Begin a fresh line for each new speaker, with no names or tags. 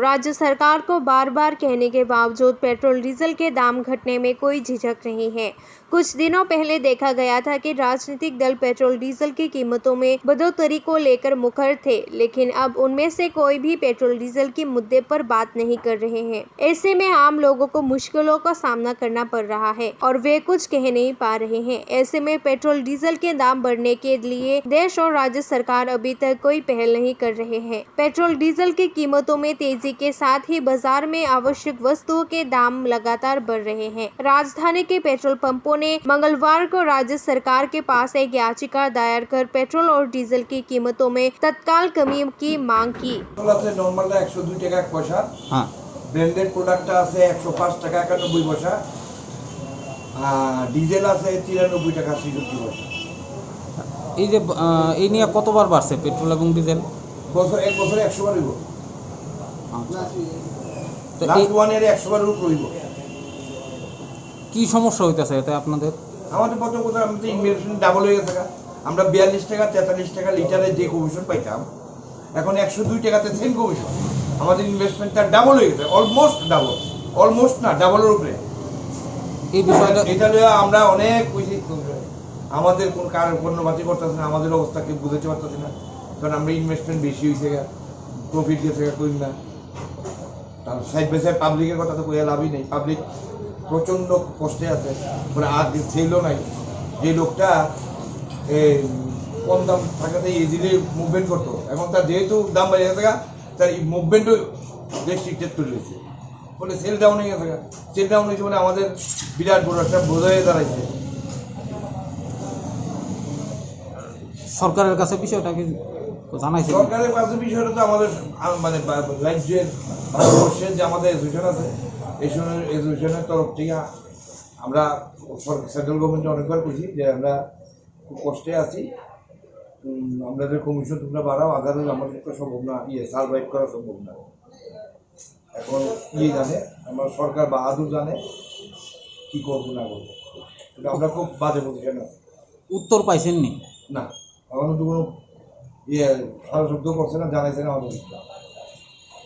राज्य सरकार को बार बार कहने के बावजूद पेट्रोल डीजल के दाम घटने में कोई झिझक नहीं है। कुछ दिनों पहले देखा गया था कि राजनीतिक दल पेट्रोल डीजल की कीमतों में बढ़ोतरी को लेकर मुखर थे, लेकिन अब उनमें से कोई भी पेट्रोल डीजल के मुद्दे पर बात नहीं कर रहे हैं। ऐसे में आम लोगों को मुश्किलों का सामना करना पड़ रहा है और वे कुछ कह नहीं पा रहे हैं। ऐसे में पेट्रोल डीजल के दाम बढ़ने के लिए देश और राज्य सरकार अभी तक कोई पहल नहीं कर रहे हैं। पेट्रोल डीजल की कीमतों में तेजी के साथ ही बाजार में आवश्यक वस्तुओं के दाम लगातार बढ़ रहे हैं। राजधानी के पेट्रोल पंपों ने मंगलवार को राज्य सरकार के पास एक याचिका दायर कर पेट्रोल और डीजल की कीमतों में तत्काल कमी की मांग की।
नॉर्मल 102 টাকা এক পয়সা, ব্র্যান্ডেড প্রোডাক্টটা আছে 105 টাকা 91 পয়সা, ডিজেল আছে 93 টাকা 66 পয়সা।
এই যে এই নিয়ে কতবার বাড়ছে পেট্রোল এবং ডিজেল?
এক বছরে 100 বার হইব।
তো
লাস্ট ওয়ান ইয়ারে 100 বার রূপ রইব।
কি সমস্যা হইতাছে এতে আপনাদের?
আমাদের প্রথম কথা আমাদের ইনভেস্টমেন্ট ডাবল হয়ে গেছে। আমরা 42 টাকা 43 টাকা লিটারে যে কমিশন পাইতাম এখন 102 টাকাতে সেম কমিশন। আমাদের ইনভেস্টমেন্টটা ডাবল হয়ে গেছে, অলমোস্ট ডাবল, অলমোস্ট না ডাবলের উপরে।
এই বিষয়টা
এটা নিয়ে আমরা অনেক কইছি, আমাদের কোন কার পণ্যবাতি করতেছে না, আমাদের অবস্থাকে বুঝতে পারতেছে না, কারণ আমরা ইনভেস্টমেন্ট বেশি হয়েছে, প্রফিট গেছে কই না। তার সাইড বাই সাইড পাবলিকের কথা তো কইয়া লাভই নেই। পাবলিক প্রচণ্ড কষ্টে আছে, মানে আর সেলও নাই। যে লোকটা কম দাম থাকাতে ইজিলি মুভমেন্ট করতো, এখন তার যেহেতু দাম বেড়ে গেছে তার মুভমেন্টও রেস্ট্রিক্টেড করে দিয়েছে, ফলে সেল ডাউন হয়ে গেছে। সেল ডাউন হয়েছে বলে আমাদের বিরাট বড় একটা বোঝ হয়ে দাঁড়াইছে।
সরকারের কাছে বিষয়টা কি জানাইছে?
সরকারের কাছে বিষয়টা তো আমাদের মানে রাজ্যের ভারতবর্ষের যে আমাদের অ্যাসোসিয়েশন আছে, অ্যাসোসিয়েশনের তরফ থেকে আমরা সেন্ট্রাল গভর্নমেন্টে অনেকবার বলছি যে আমরা খুব কষ্টে আছি, আমাদের কমিশন তোমরা বাড়াও, আদারওয়াইজ আমাদের তো সম্ভব না, সার্ভাইভ করা সম্ভব না। এখন জানে আমার সরকার বাহাদুর জানে কি করবো না করবো, কিন্তু আমরা খুব বাজে পজিশনে আছি।
উত্তর পাইছেননি?
না, এখন তো কোনো সারা শব্দ করছে না, জানাইছে না আমাদের।